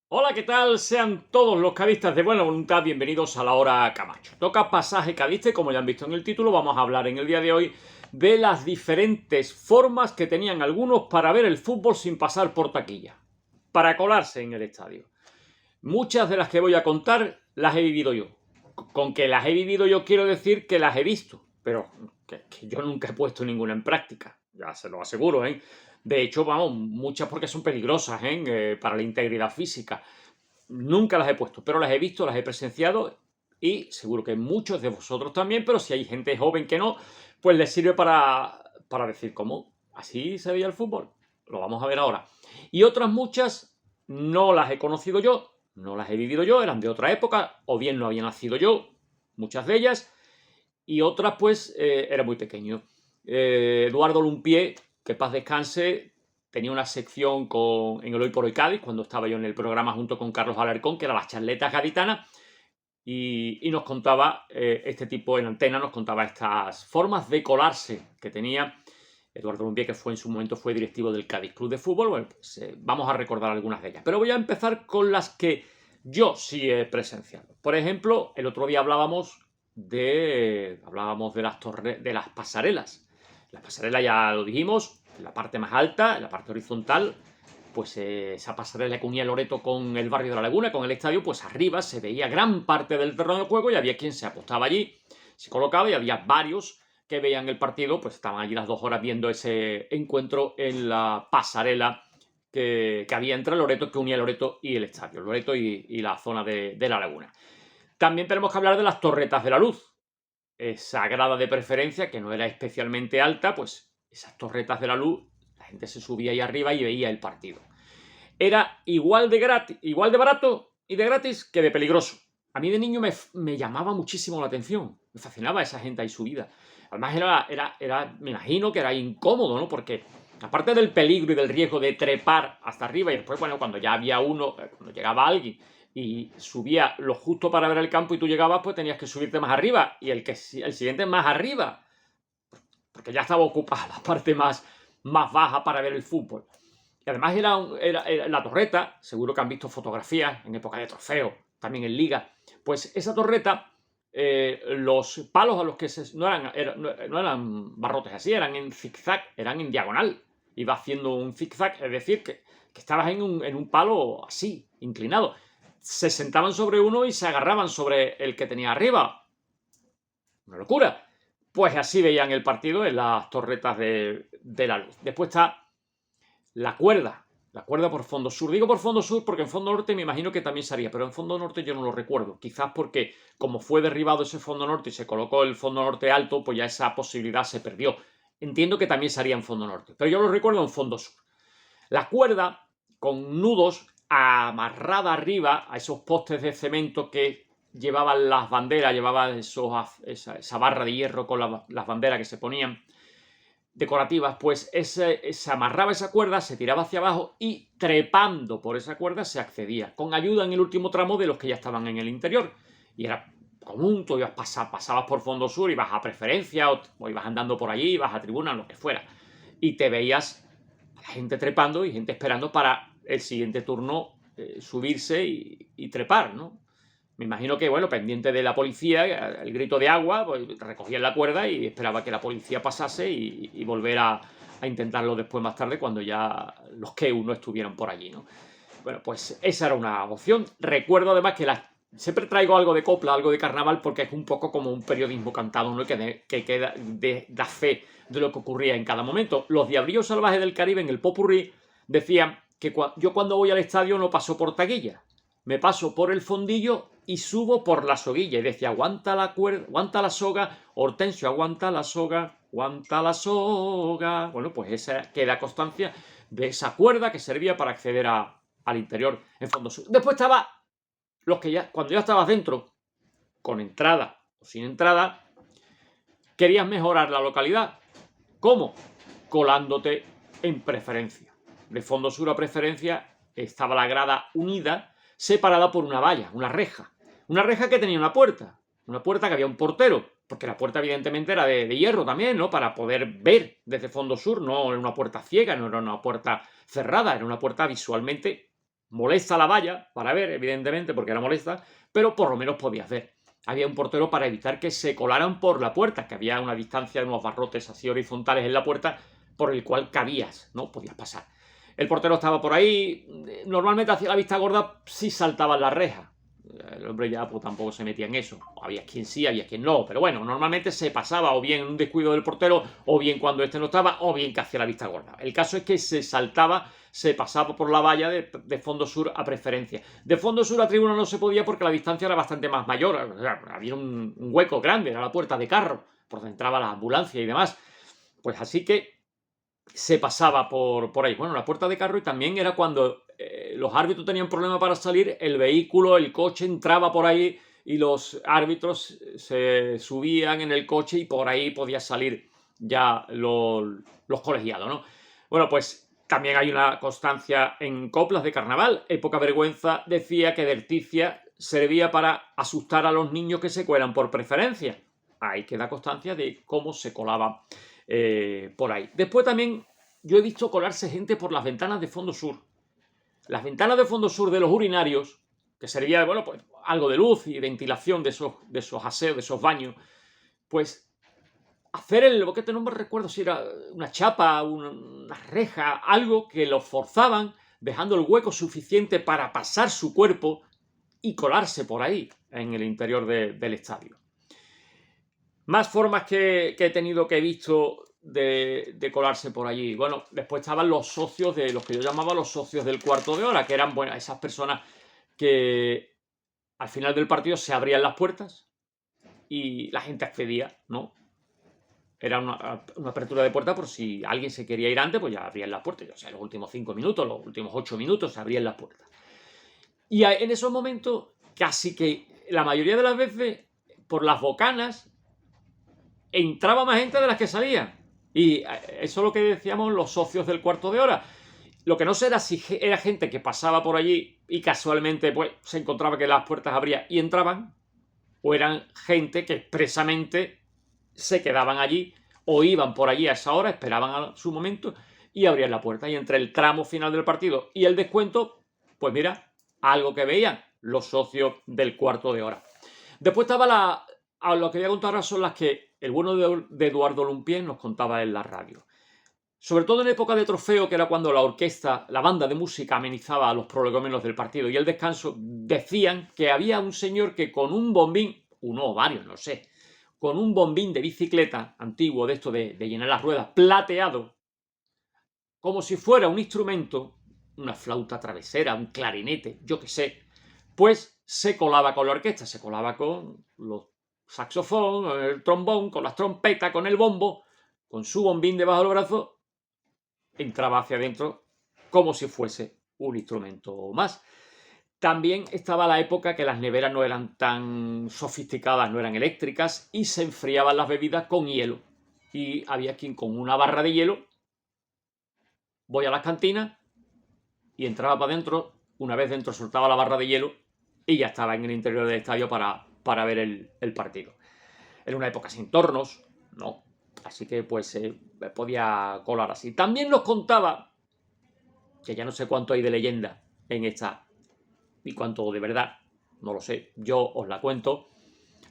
Hola, ¿qué tal? Sean todos los cadistas de buena voluntad bienvenidos a la hora Camacho. Toca pasaje cadista y como ya han visto en el título, vamos a hablar en el día de hoy de las diferentes formas que tenían algunos para ver el fútbol sin pasar por taquilla, para colarse en el estadio. Muchas de las que voy a contar las he vivido yo. Con que las he vivido yo quiero decir que las he visto, pero que yo nunca he puesto ninguna en práctica, ya se lo aseguro, ¿eh? De hecho, vamos, muchas porque son peligrosas, para la integridad física. Nunca las he puesto, pero las he visto, las he presenciado y seguro que muchos de vosotros también, pero si hay gente joven que no, pues les sirve para decir cómo así se veía el fútbol. Lo vamos a ver ahora. Y otras muchas no las he conocido yo, no las he vivido yo, eran de otra época, o bien no había nacido yo, muchas de ellas, y otras pues era muy pequeño. Eduardo Lumpié, que paz descanse, tenía una sección en el Hoy por Hoy Cádiz, cuando estaba yo en el programa junto con Carlos Alarcón, que era las charletas gaditanas, y nos contaba este tipo en antena, nos contaba estas formas de colarse que tenía Eduardo Lumpié, que en su momento fue directivo del Cádiz Club de Fútbol. Bueno, pues vamos a recordar algunas de ellas. Pero voy a empezar con las que yo sí he presenciado. Por ejemplo, el otro día hablábamos de las pasarelas. Las pasarelas ya lo dijimos, la parte más alta, la parte horizontal, pues esa pasarela que unía Loreto con el barrio de la Laguna, con el estadio, pues arriba se veía gran parte del terreno de juego y había quien se apostaba allí, se colocaba y había varios que veían el partido, pues estaban allí las 2 horas viendo ese encuentro en la pasarela que había entre Loreto, que unía Loreto y el estadio, Loreto y la zona de la Laguna. También tenemos que hablar de las torretas de la luz, esa grada de preferencia que no era especialmente alta, pues esas torretas de la luz, la gente se subía ahí arriba y veía el partido. Era igual de gratis, igual de barato y de gratis que de peligroso. A mí de niño me llamaba muchísimo la atención, me fascinaba esa gente ahí subida. Además me imagino que era incómodo, ¿no? Porque aparte del peligro y del riesgo de trepar hasta arriba y después, bueno, cuando ya había uno, cuando llegaba alguien y subía lo justo para ver el campo y tú llegabas, pues tenías que subirte más arriba y el siguiente más arriba, porque ya estaba ocupada la parte más baja para ver el fútbol. Y además era la torreta, seguro que han visto fotografías en época de trofeo, también en liga. Pues esa torreta, los palos a los que no eran barrotes así, eran en zigzag, eran en diagonal. Iba haciendo un zigzag, es decir, que estabas en un palo así, inclinado. Se sentaban sobre uno y se agarraban sobre el que tenía arriba. Una locura. Pues así veían el partido en las torretas de la luz. Después está la cuerda por fondo sur. Digo por fondo sur porque en fondo norte me imagino que también se haría, pero en fondo norte yo no lo recuerdo. Quizás porque como fue derribado ese fondo norte y se colocó el fondo norte alto, pues ya esa posibilidad se perdió. Entiendo que también se haría en fondo norte, pero yo lo recuerdo en fondo sur. La cuerda con nudos amarrada arriba a esos postes de cemento que llevaban las banderas, llevaban esa barra de hierro con las banderas que se ponían decorativas, pues se amarraba esa cuerda, se tiraba hacia abajo y trepando por esa cuerda se accedía, con ayuda en el último tramo de los que ya estaban en el interior. Y era común, tú pasabas por fondo sur, ibas a preferencia o ibas andando por allí, ibas a tribuna, lo que fuera. Y te veías a la gente trepando y gente esperando para el siguiente turno subirse y trepar, ¿no? Me imagino que, bueno, pendiente de la policía, el grito de agua, pues recogían la cuerda y esperaba que la policía pasase y volver a intentarlo después más tarde cuando ya los Keu no estuvieran por allí, ¿no? Bueno, pues esa era una opción. Recuerdo además que siempre traigo algo de copla, algo de carnaval, porque es un poco como un periodismo cantado, ¿no? Que da fe de lo que ocurría en cada momento. Los Diablillos Salvajes del Caribe en el Popurrí decían que yo cuando voy al estadio no paso por taquilla, me paso por el fondillo y subo por la soguilla. Y decía, aguanta la cuerda, aguanta la soga, Hortensio, aguanta la soga, aguanta la soga. Bueno, pues esa queda constancia de esa cuerda que servía para acceder al interior en fondo sur. Después estaba los que ya, cuando ya estabas dentro, con entrada o sin entrada, querías mejorar la localidad. ¿Cómo? Colándote en preferencia. De fondo sur a preferencia estaba la grada unida, separada por una valla, una reja. Una reja que tenía una puerta que había un portero, porque la puerta evidentemente era de hierro también, ¿no? Para poder ver desde fondo sur, no era una puerta ciega, no era una puerta cerrada, era una puerta visualmente Molesta la valla para ver, evidentemente, porque era molesta, pero por lo menos podías ver. Había un portero para evitar que se colaran por la puerta, que había una distancia de unos barrotes así horizontales en la puerta por el cual cabías, ¿no? Podías pasar. El portero estaba por ahí, normalmente hacía la vista gorda si saltaban la reja. El hombre ya pues, tampoco se metía en eso. Había quien sí, había quien no. Pero bueno, normalmente se pasaba o bien en un descuido del portero, o bien cuando este no estaba, o bien que hacía la vista gorda. El caso es que se saltaba, se pasaba por la valla de fondo sur a preferencia. De fondo sur a tribuna no se podía porque la distancia era bastante más mayor. O sea, había un hueco grande, era la puerta de carro, por donde entraba la ambulancia y demás. Pues así que se pasaba por ahí. Bueno, la puerta de carro, y también era cuando los árbitros tenían problema para salir, el vehículo, el coche entraba por ahí y los árbitros se subían en el coche y por ahí podía salir ya los colegiados, ¿no? Bueno, pues también hay una constancia en coplas de carnaval. Época vergüenza decía que Derticia servía para asustar a los niños que se cuelan por preferencia. Ahí queda constancia de cómo se colaba por ahí. Después también yo he visto colarse gente por las ventanas de fondo sur. Las ventanas de fondo sur de los urinarios, que servía, bueno, pues algo de luz y ventilación de esos aseos, de esos baños, pues hacer el boquete, no me recuerdo si era una chapa, una reja, algo que lo forzaban, dejando el hueco suficiente para pasar su cuerpo y colarse por ahí, en el interior del estadio. Más formas que he tenido que he visto de colarse por allí. Bueno, después estaban los socios de los que yo llamaba los socios del cuarto de hora, que eran, bueno, esas personas que al final del partido se abrían las puertas y la gente accedía, ¿no? Era una apertura de puerta por si alguien se quería ir antes, pues ya abrían las puertas. O sea, los últimos 5 minutos, los últimos 8 minutos se abrían las puertas. Y en esos momentos, casi que la mayoría de las veces, por las bocanas, entraba más gente de las que salía. Y eso es lo que decíamos los socios del cuarto de hora. Lo que no sé era si era gente que pasaba por allí y casualmente pues, se encontraba que las puertas abrían y entraban, o eran gente que expresamente se quedaban allí o iban por allí a esa hora, esperaban a su momento y abrían la puerta. Y entre el tramo final del partido y el descuento, pues mira, algo que veían los socios del cuarto de hora. Después estaba lo que voy a contar ahora son las que el bueno de Eduardo Lumpien nos contaba en la radio. Sobre todo en época de trofeo, que era cuando la orquesta, la banda de música amenizaba a los prolegómenos del partido y el descanso, decían que había un señor que con un bombín, uno o varios, no sé, con un bombín de bicicleta antiguo, de esto de llenar las ruedas, plateado, como si fuera un instrumento, una flauta travesera, un clarinete, yo qué sé, pues se colaba con la orquesta, se colaba con los saxofón, el trombón, con las trompetas, con el bombo, con su bombín debajo del brazo, entraba hacia adentro como si fuese un instrumento más. También estaba la época que las neveras no eran tan sofisticadas, no eran eléctricas, y se enfriaban las bebidas con hielo. Y había quien con una barra de hielo, voy a las cantinas y entraba para adentro, una vez dentro soltaba la barra de hielo y ya estaba en el interior del estadio para ver el partido. Era una época sin tornos, ¿no? Así que pues podía colar así. También nos contaba, que ya no sé cuánto hay de leyenda en esta y cuánto de verdad, no lo sé, yo os la cuento,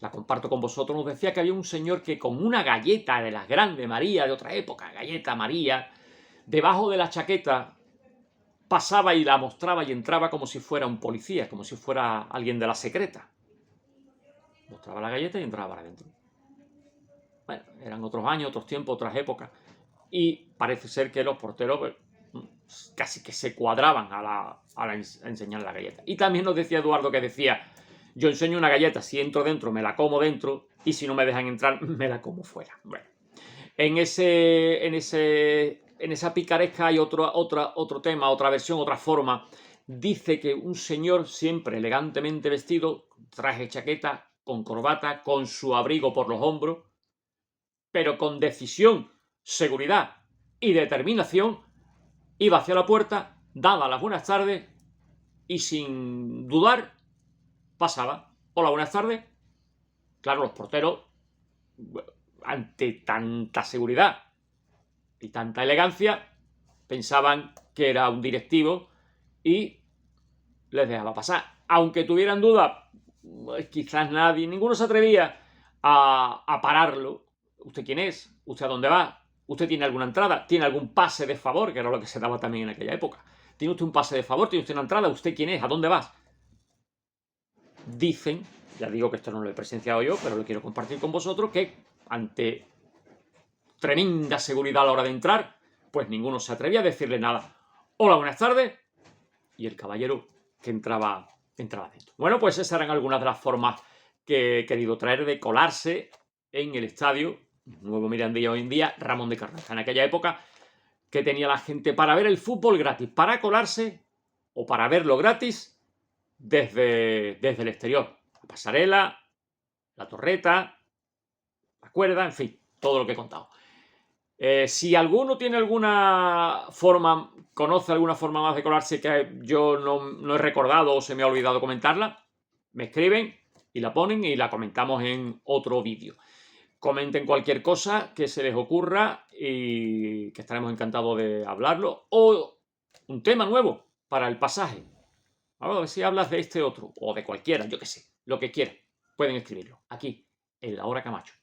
la comparto con vosotros. Nos decía que había un señor que con una galleta de las grandes María de otra época, galleta María, debajo de la chaqueta pasaba y la mostraba y entraba como si fuera un policía, como si fuera alguien de la secreta. Mostraba la galleta y entraba para adentro. Bueno, eran otros años, otros tiempos, otras épocas. Y parece ser que los porteros pues, casi que se cuadraban a enseñar la galleta. Y también nos decía Eduardo que decía, yo enseño una galleta, si entro dentro me la como dentro y si no me dejan entrar me la como fuera. Bueno, en esa picaresca hay otro tema, otra versión, otra forma. Dice que un señor siempre elegantemente vestido, traje chaqueta, con corbata, con su abrigo por los hombros, pero con decisión, seguridad y determinación, iba hacia la puerta, daba las buenas tardes y sin dudar pasaba. Hola, buenas tardes. Claro, los porteros, ante tanta seguridad y tanta elegancia, pensaban que era un directivo y les dejaba pasar. Aunque tuvieran dudas, pues quizás ninguno se atrevía a pararlo. ¿Usted quién es? ¿Usted a dónde va? ¿Usted tiene alguna entrada? ¿Tiene algún pase de favor? Que era lo que se daba también en aquella época. ¿Tiene usted un pase de favor? ¿Tiene usted una entrada? ¿Usted quién es? ¿A dónde vas? Dicen, ya digo que esto no lo he presenciado yo, pero lo quiero compartir con vosotros, que ante tremenda seguridad a la hora de entrar, pues ninguno se atrevía a decirle nada. Hola, buenas tardes. Y el caballero que entraba dentro. Bueno, pues esas eran algunas de las formas que he querido traer de colarse en el estadio Nuevo Mirandilla hoy en día, Ramón de Carranza. En aquella época, que tenía la gente para ver el fútbol gratis, para colarse o para verlo gratis desde el exterior. La pasarela, la torreta, la cuerda, en fin, todo lo que he contado. Si alguno tiene alguna forma, conoce alguna forma más de colarse que yo no he recordado o se me ha olvidado comentarla, me escriben y la ponen y la comentamos en otro vídeo. Comenten cualquier cosa que se les ocurra y que estaremos encantados de hablarlo. O un tema nuevo para el pasaje. A ver si hablas de este otro o de cualquiera, yo qué sé, lo que quieran. Pueden escribirlo aquí, en La Hora Camacho.